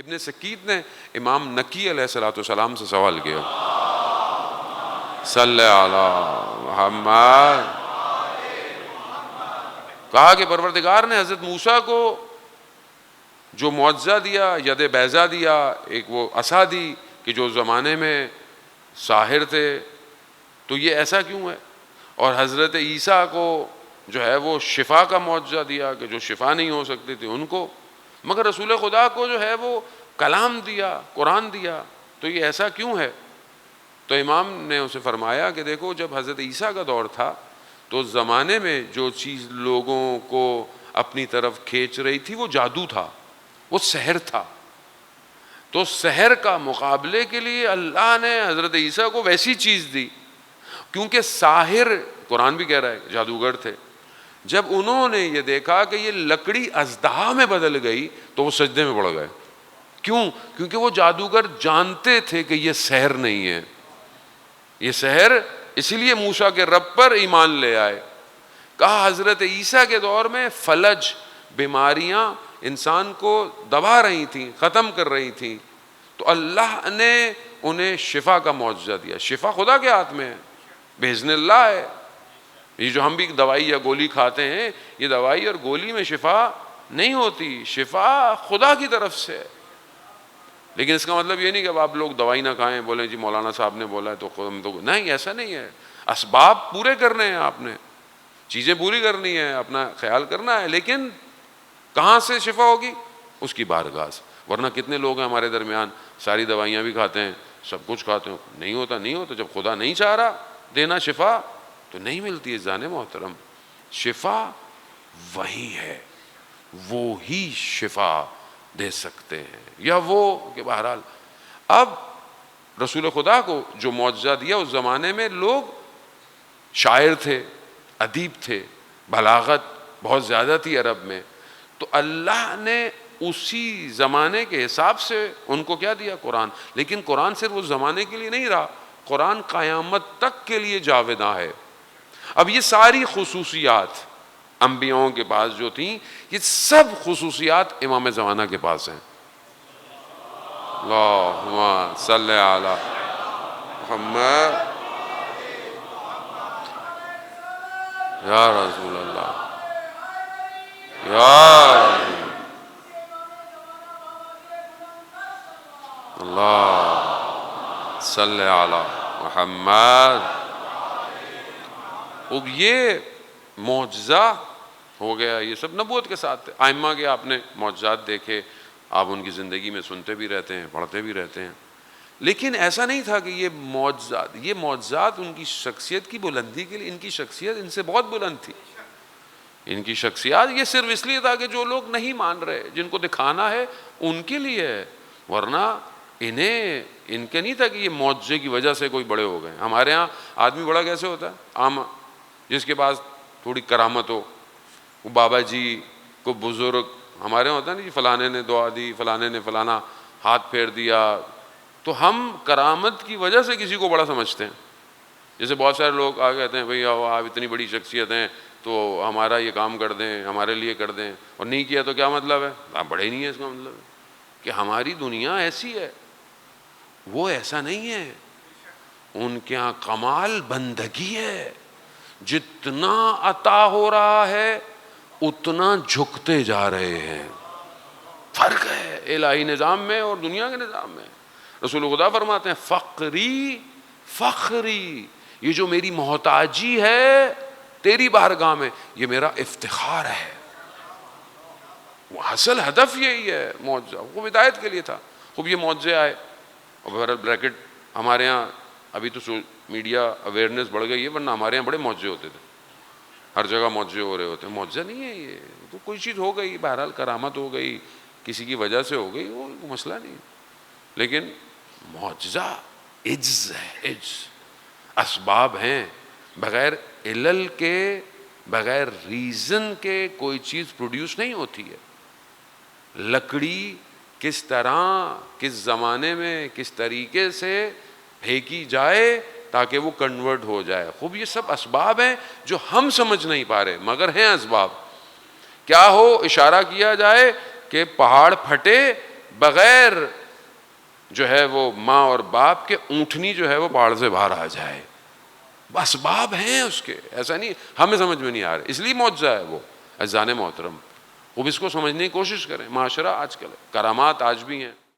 ابن سکیت نے امام نقی علیہ السلام سے سوال کیا، صلی علی محمد، کہا کہ پروردگار نے حضرت موسیٰ کو جو معجزہ دیا، ید بیضا دیا، ایک وہ عصا دی کہ جو زمانے میں ساحر تھے، تو یہ ایسا کیوں ہے؟ اور حضرت عیسیٰ کو جو ہے وہ شفا کا معجزہ دیا کہ جو شفا نہیں ہو سکتی تھی ان کو، مگر رسول خدا کو جو ہے وہ کلام دیا، قرآن دیا، تو یہ ایسا کیوں ہے؟ تو امام نے اسے فرمایا کہ دیکھو، جب حضرت عیسیٰ کا دور تھا تو اس زمانے میں جو چیز لوگوں کو اپنی طرف کھینچ رہی تھی وہ جادو تھا، وہ سحر تھا. تو سحر کا مقابلے کے لیے اللہ نے حضرت عیسیٰ کو ویسی چیز دی، کیونکہ ساحر، قرآن بھی کہہ رہا ہے، جادوگر تھے. جب انہوں نے یہ دیکھا کہ یہ لکڑی اژدہا میں بدل گئی تو وہ سجدے میں پڑ گئے. کیوں؟ کیونکہ وہ جادوگر جانتے تھے کہ یہ سحر نہیں ہے، یہ سحر، اسی لیے موسیٰ کے رب پر ایمان لے آئے. کہا حضرت عیسیٰ کے دور میں فلج، بیماریاں انسان کو دبا رہی تھیں، ختم کر رہی تھیں، تو اللہ نے انہیں شفا کا معجزہ دیا. شفا خدا کے ہاتھ میں ہے، باذن اللہ ہے. یہ جو ہم بھی دوائی یا گولی کھاتے ہیں، یہ دوائی اور گولی میں شفا نہیں ہوتی، شفا خدا کی طرف سے ہے. لیکن اس کا مطلب یہ نہیں کہ اب آپ لوگ دوائی نہ کھائیں، بولیں جی مولانا صاحب نے بولا ہے تو ہم تو نہیں، ایسا نہیں ہے. اسباب پورے کرنے ہیں، آپ نے چیزیں پوری کرنی ہے، اپنا خیال کرنا ہے، لیکن کہاں سے شفا ہوگی؟ اس کی بارگاہ سے. ورنہ کتنے لوگ ہیں ہمارے درمیان، ساری دوائیاں بھی کھاتے ہیں، سب کچھ کھاتے ہیں، نہیں ہوتا. جب خدا نہیں چاہ رہا دینا شفا تو نہیں ملتی ہے. جان محترم، شفا وہی ہے، وہی شفا دے سکتے ہیں، یا وہ کہ بہرحال اب رسول خدا کو جو معجزہ دیا، اس زمانے میں لوگ شاعر تھے، ادیب تھے، بلاغت بہت زیادہ تھی عرب میں، تو اللہ نے اسی زمانے کے حساب سے ان کو کیا دیا؟ قرآن. لیکن قرآن صرف اس زمانے کے لیے نہیں رہا، قرآن قیامت تک کے لیے جاوداں ہے. اب یہ ساری خصوصیات انبیاؤں کے پاس جو تھیں، یہ سب خصوصیات امام زمانہ کے پاس ہیں. اللہم صلی علی محمد یا رسول اللہ یا اللہ صلی علی محمد. اب یہ معجزہ ہو گیا، یہ سب نبوت کے ساتھ تھے. ائمہ کے آپ نے معجزات دیکھے، آپ ان کی زندگی میں سنتے بھی رہتے ہیں، پڑھتے بھی رہتے ہیں. لیکن ایسا نہیں تھا کہ یہ معجزات ان کی شخصیت کی بلندی کے لیے، ان کی شخصیت ان سے بہت بلند تھی. ان کی شخصیت یہ صرف اس لیے تھا کہ جو لوگ نہیں مان رہے، جن کو دکھانا ہے، ان کے لیے ہے. ورنہ ان کے نہیں تھا کہ یہ معجزے کی وجہ سے کوئی بڑے ہو گئے. ہمارے ہاں آدمی بڑا کیسے ہوتا ہے؟ عام جس کے پاس تھوڑی کرامت ہو، وہ بابا جی کو بزرگ، ہمارے یہاں ہوتا ہے نا جی فلانے نے دعا دی، فلانے نے فلانا ہاتھ پھیر دیا، تو ہم کرامت کی وجہ سے کسی کو بڑا سمجھتے ہیں. جیسے بہت سارے لوگ آ کہتے ہیں بھئی آپ اتنی بڑی شخصیت ہیں تو ہمارا یہ کام کر دیں، ہمارے لیے کر دیں، اور نہیں کیا تو کیا مطلب ہے؟ آپ بڑے ہی نہیں ہیں. اس کا مطلب ہے کہ ہماری دنیا ایسی ہے، وہ ایسا نہیں ہے. ان کے یہاں کمال بندگی ہے. جتنا عطا ہو رہا ہے اتنا جھکتے جا رہے ہیں. فرق ہے الہی نظام میں اور دنیا کے نظام میں. رسول خدا فرماتے ہیں فخری، یہ جو میری محتاجی ہے تیری بارگاہ میں، یہ میرا افتخار ہے. وہ اصل ہدف یہی ہے. معجزہ وہ ہدایت کے لیے تھا. خوب یہ معجزے آئے، اور بریکٹ ہمارے ہاں ابھی تو میڈیا اویئرنیس بڑھ گئی ہے، ورنہ ہمارے ہاں بڑے معجزے ہوتے تھے، ہر جگہ معجزے ہو رہے ہوتے ہیں. معجزہ نہیں ہے یہ تو کوئی چیز ہو گئی، بہرحال کرامت ہو گئی، کسی کی وجہ سے ہو گئی، وہ مسئلہ نہیں. لیکن معجزہ عجز ہے، عجز. اسباب ہیں، بغیر علل کے، بغیر ریزن کے کوئی چیز پروڈیوس نہیں ہوتی ہے. لکڑی کس طرح، کس زمانے میں، کس طریقے سے پھینکی جائے تاکہ وہ کنورٹ ہو جائے. خوب یہ سب اسباب ہیں جو ہم سمجھ نہیں پا رہے، مگر ہیں اسباب. کیا ہو؟ اشارہ کیا جائے کہ پہاڑ پھٹے، بغیر جو ہے وہ ماں اور باپ کے اونٹنی جو ہے وہ باڑ سے باہر آ جائے. اسباب ہیں اس کے, ایسا نہیں ہمیں سمجھ میں نہیں آ رہا, اس لیے معجزہ ہے وہ. عزیزان محترم, وہ بھی اس کو سمجھنے کی کوشش کریں. معاشرہ آج کل کرامات آج بھی ہیں.